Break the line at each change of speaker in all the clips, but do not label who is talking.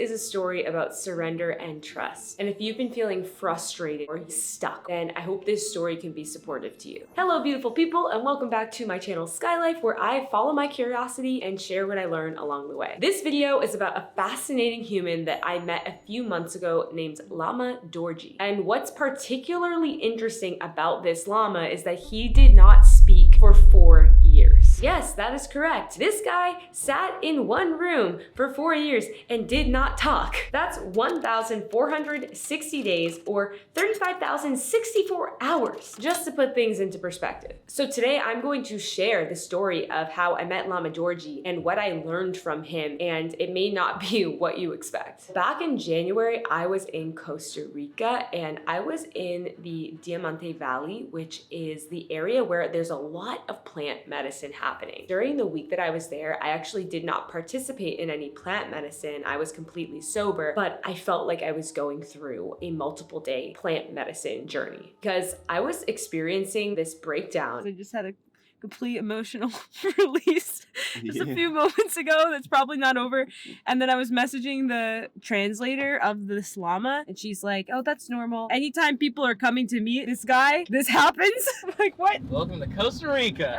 is a story about surrender and trust. And if you've been feeling frustrated or stuck, then I hope this story can be supportive to you. Hello, beautiful people, and welcome back to my channel Skylife, where I follow my curiosity and share what I learn along the way. This video is about a fascinating human that I met a few months ago named Lama Dorje. And what's particularly interesting about this Lama is that he did not speak for 4 years. Yes, that is correct. This guy sat in one room for 4 years and did not talk. That's 1,460 days or 35,064 hours, just to put things into perspective. So today I'm going to share the story of how I met Lama Dorje and what I learned from him, and it may not be what you expect. Back in January, I was in Costa Rica and I was in the Diamante Valley, which is the area where there's a lot of plant medicine happening. During the week that I was there, I actually did not participate in any plant medicine. I was completely sober, but I felt like I was going through a multiple day plant medicine journey because I was experiencing this breakdown.
I just had a complete emotional release just a few moments ago that's probably not over. And then I was messaging the translator of this Lama and she's like, oh, that's normal. Anytime people are coming to meet this guy, this happens. I'm like, what?
Welcome to Costa Rica.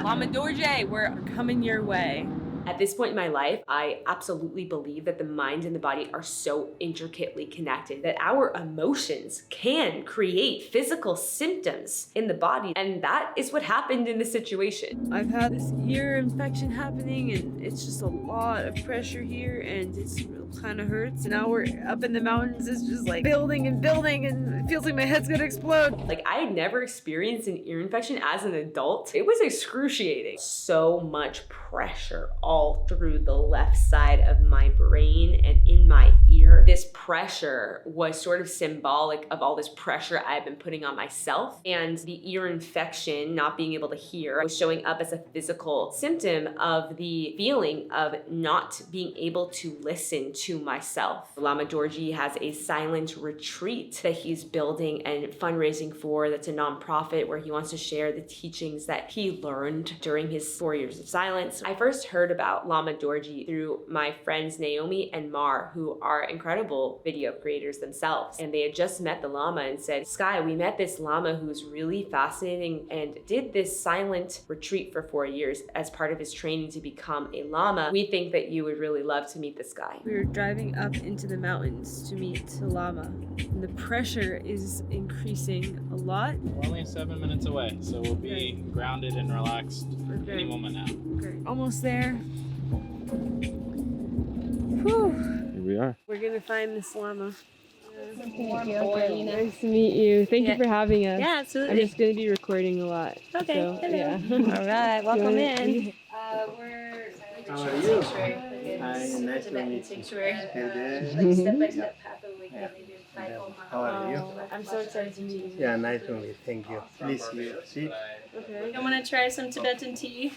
Lama Dorje, we're coming your way.
At this point in my life, I absolutely believe that the mind and the body are so intricately connected that our emotions can create physical symptoms in the body. And that is what happened in this situation.
I've had this ear infection happening and it's just a lot of pressure here and it's kind of hurts. Now we're up in the mountains. It's just like building and building and it feels like my head's gonna explode.
Like, I had never experienced an ear infection as an adult. It was excruciating. So much pressure all through the left side of my brain and in my ear. This pressure was sort of symbolic of all this pressure I've been putting on myself, and the ear infection, not being able to hear, was showing up as a physical symptom of the feeling of not being able to listen to myself. Lama Dorje has a silent retreat that he's building and fundraising for. That's a nonprofit where he wants to share the teachings that he learned during his 4 years of silence. I first heard about Lama Dorje through my friends Naomi and Mar, who are incredible video creators themselves. And they had just met the Lama and said, Sky, we met this Lama who's really fascinating and did this silent retreat for 4 years as part of his training to become a Lama. We think that you would really love to meet this guy.
We were driving up into the mountains to meet the Lama. And the pressure is increasing a lot.
We're only 7 minutes away, so we'll be grounded and relaxed any moment now.
Okay. Almost there. Whew.
Here we are.
We're gonna find this Lama.
Nice
to meet you. Thank you for having us.
Yeah,
I'm
absolutely.
just gonna be recording a lot.
Okay.
So,
Hello.
yeah.
All right. Welcome in.
We're
How are you?
Hi,
nice to meet you.
sanctuary.
Hey
Step-by-step path of
Yeah.
How
are you?
I'm so excited to meet you.
Yeah, nice to meet you. Thank you. Please, you see.
Okay.
You want to try some Tibetan tea?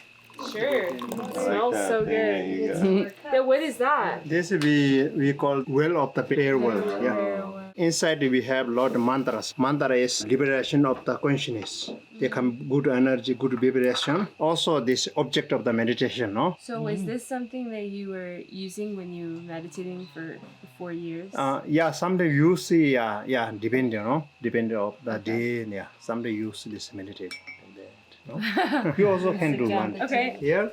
Sure. It smells so
There you
good. Yeah, what is that?
This we call well of the prayer world. Yeah. Inside we have lot of mantras. Mantra is liberation of the consciousness. They come good energy, good vibration. Also, this object of the meditation, no?
So is this something that you were using when you were meditating for 4 years?
Yeah. Someday you see. Yeah. Depend, depend of the day. Yeah. Someday you see this meditate. No? You also can do one.
Okay.
Here,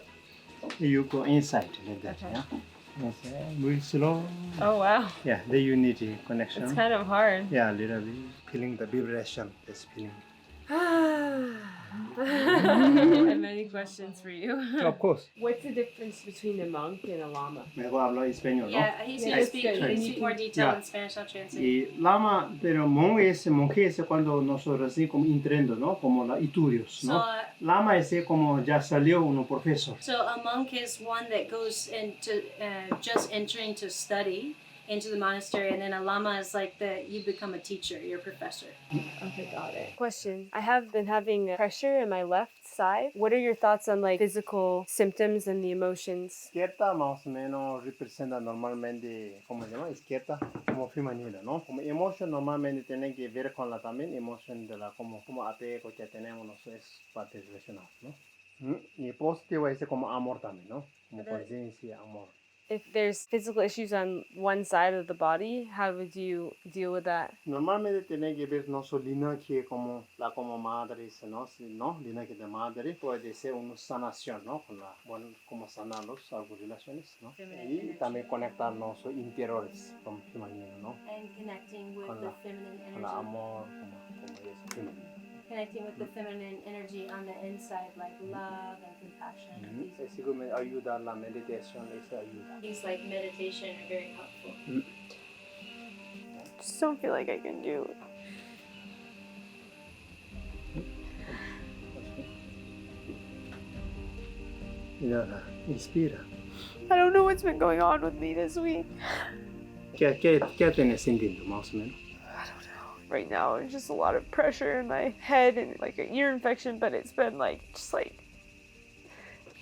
you go inside like that.
Okay.
Yeah. Okay. Very slow.
Oh wow.
Yeah. The unity connection.
It's kind of hard.
Yeah, little bit feeling the vibration. This feeling.
I have many questions for you.
Of course.
What's the difference between a monk and a lama?
Me hablo español, ¿no?
Yeah, he's going to speak,
good.
he can speak more detail
Yeah.
in Spanish. I'll translate.
Y lama, pero monje es cuando nosotros así como entrando, ¿no? Como la estudios,
So,
¿no? Lama es como ya salió uno profesor.
so a monk is one that goes into just entering to study into the monastery, and then a lama is like you become a teacher, you're a professor.
Okay, got it. Question. I have been having pressure in my left side. What are your thoughts on like physical symptoms and the emotions?
Izquierda más o menos representa normalmente, ¿cómo se llama? Izquierda como femenina, ¿no? Como emoción normalmente tiene que ver con la también emoción de la como apego que tenemos, no sé, es parte relacional, ¿no? Y positivo es como amor también, ¿no? Como conciencia, amor.
if there's physical issues on one side of the body, how would you deal with that?
Normalmente tiene que ver no su linaje como la como madre, ¿no? Si no, linaje de madre puede ser una sanación, ¿no? Con la, bueno, como sanarlos, algunas relaciones, ¿no? Y también conectarnos interiores como femenino, ¿no?
And connecting with
Con
the
la,
feminine
con la
energy.
amor, como es femenino.
Connecting with the feminine energy on the inside, like love and compassion. and peace.
Así como ayuda la meditación, eso ayuda.
Things like meditation are very helpful.
Just don't feel like I can do it.
Inhala, inspira.
I don't know what's been going on with me this week.
¿Qué tienes sintiendo más o menos?
Right now, it's just a lot of pressure in my head and like an ear infection, but it's been like, just like,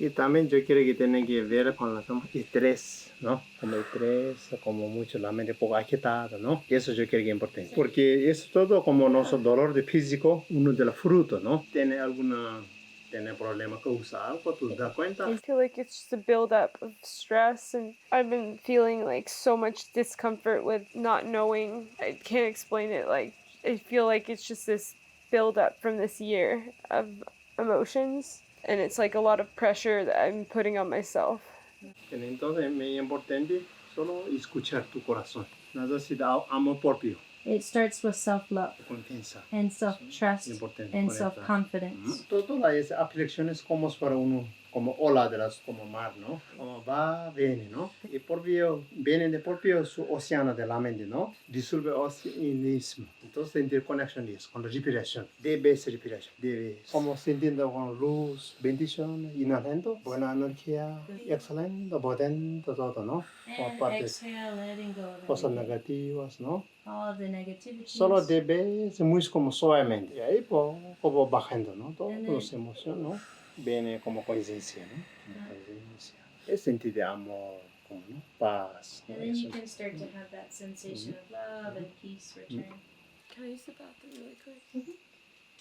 Y también yo creo que tiene que ver con la estrés, ¿no? Como estrés, como mucho la mente poco agitada, ¿no? Y eso yo creo que es importante. Porque eso todo como nuestro dolor de físico, uno de los frutos, ¿no? Tiene problema que usa algo, ¿tú te das cuenta?
I feel like it's just a buildup of stress, and I've been feeling like so much discomfort with not knowing. I can't explain it. Like, I feel like it's just this buildup from this year of emotions, and it's like a lot of pressure that I'm putting on myself.
Entonces es muy importante solo escuchar tu corazón. Necesita amor propio,
It starts with self-love
confianza.
and self-trust
Importante
and
conectar.
self-confidence.
Todas las aflicciones como para uno, como ola de las, como mar, ¿no? Como va, viene, ¿no? Y por vía, viene de por vía su océano de la mente, ¿no? Disuelve oceanismo. Entonces, interconexión es con la respiración. Debe ser respiración. Debe. Como sintiendo con luz, bendición, inhalando, buena energía, exhalando, botando todo, ¿no? Como
And
parte
exhale, letting go of
cosas
everything.
negativas, ¿no?
All of the negativities.
Solo debe ser muy como suavemente. Y ahí como bajando, ¿no? Todas
And then-
las emociones, ¿no? Viene como conciencia, ¿no? Como conciencia. Es sentir de amor, como, ¿no? Paz. ¿no?
And then you
Eso.
can start to have that sensation of love and peace return.
Can I use the bathroom really quick?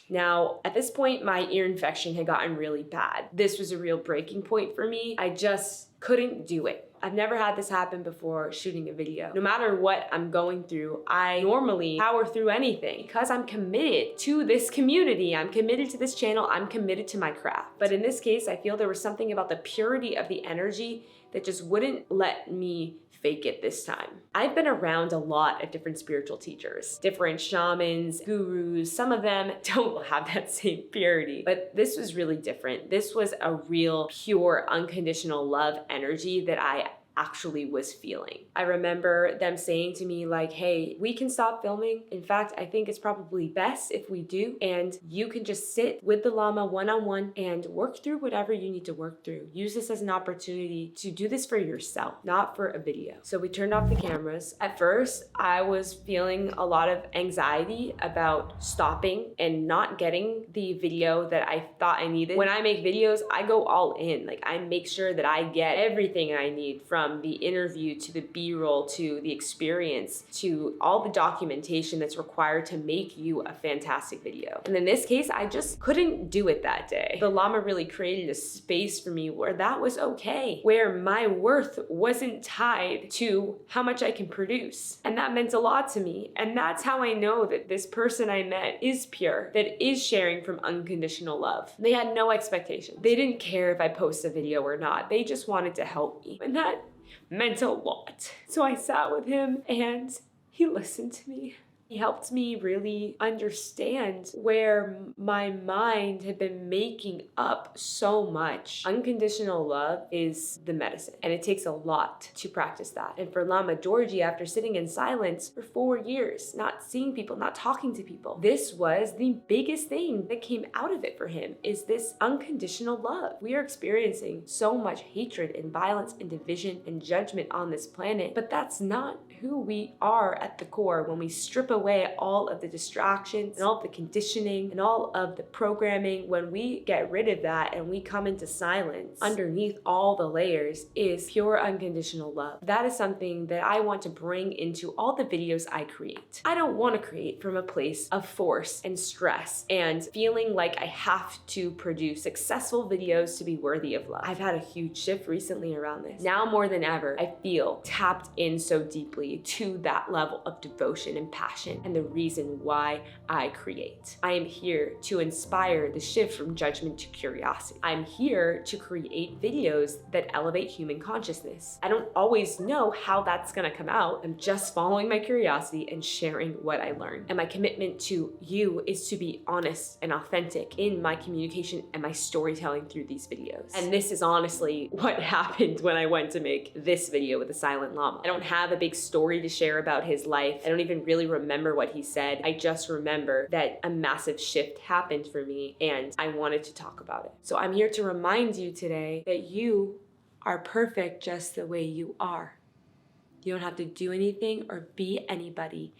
Now, at this point, my ear infection had gotten really bad. This was a real breaking point for me. I just couldn't do it. I've never had this happen before shooting a video. No matter what I'm going through, I normally power through anything because I'm committed to this community. I'm committed to this channel. I'm committed to my craft. But in this case, I feel there was something about the purity of the energy that just wouldn't let me fake it this time. I've been around a lot of different spiritual teachers, different shamans, gurus. Some of them don't have that same purity, but this was really different. This was a real, pure, unconditional love energy that I actually was feeling. I remember them saying to me like, hey, we can stop filming. In fact, I think it's probably best if we do, and you can just sit with the Lama one-on-one and work through whatever you need to work through. Use this as an opportunity to do this for yourself, not for a video. So we turned off the cameras. At first, I was feeling a lot of anxiety about stopping and not getting the video that I thought I needed. When I make videos, I go all in. Like, I make sure that I get everything I need, from the interview to the B-roll to the experience to all the documentation that's required to make you a fantastic video. And in this case, I just couldn't do it that day. The Lama really created a space for me where that was okay, where my worth wasn't tied to how much I can produce. And that meant a lot to me. And that's how I know that this person I met is pure, that is sharing from unconditional love. They had no expectations. They didn't care if I post a video or not. They just wanted to help me. And that meant a lot. So I sat with him and he listened to me. He helped me really understand where my mind had been making up so much. Unconditional love is the medicine, and it takes a lot to practice that. And for Lama Dorje, after sitting in silence for 4 years, not seeing people, not talking to people, this was the biggest thing that came out of it for him, is this unconditional love. We are experiencing so much hatred and violence and division and judgment on this planet, but that's not who we are at the core when we strip away all of the distractions and all of the conditioning and all of the programming, when we get rid of that and we come into silence, underneath all the layers is pure unconditional love. That is something that I want to bring into all the videos I create. I don't want to create from a place of force and stress and feeling like I have to produce successful videos to be worthy of love. I've had a huge shift recently around this. Now more than ever, I feel tapped in so deeply to that level of devotion and passion and the reason why I create. I am here to inspire the shift from judgment to curiosity. I'm here to create videos that elevate human consciousness. I don't always know how that's gonna come out. I'm just following my curiosity and sharing what I learned. And my commitment to you is to be honest and authentic in my communication and my storytelling through these videos. And this is honestly what happened when I went to make this video with the Silent Lama. I don't have a big story to share about his life. I don't even really remember what he said. I just remember that a massive shift happened for me and I wanted to talk about it. So I'm here to remind you today that you are perfect just the way you are. You don't have to do anything or be anybody.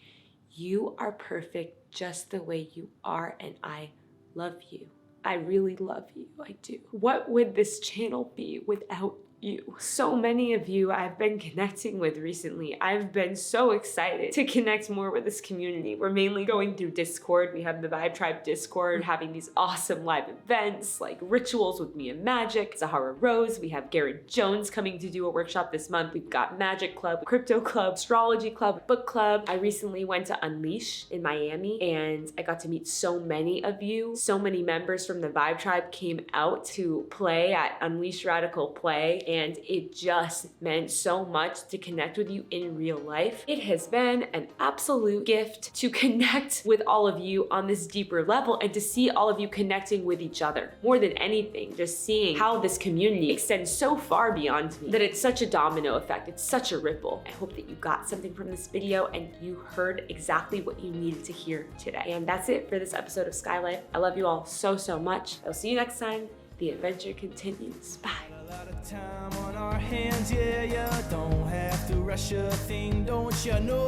You are perfect just the way you are, and I love you. I really love you, I do. What would this channel be without you? So many of you I've been connecting with recently. I've been so excited to connect more with this community. We're mainly going through Discord. We have the Vibe Tribe Discord, having these awesome live events like Rituals with Me and Magic, Zahara Rose. We have Garrett Jones coming to do a workshop this month. We've got Magic Club, Crypto Club, Astrology Club, Book Club. I recently went to Unleash in Miami and I got to meet so many of you. So many members from the Vibe Tribe came out to play at Unleash Radical Play, and it just meant so much to connect with you in real life. It has been an absolute gift to connect with all of you on this deeper level and to see all of you connecting with each other. More than anything, just seeing how this community extends so far beyond me that it's such a domino effect. It's such a ripple. I hope that you got something from this video and you heard exactly what you needed to hear today. And that's it for this episode of Sky Life. I love you all so, so much. I'll see you next time. The adventure continues. Bye.
A lot of time on our hands, yeah, don't have to rush a thing, don't you know?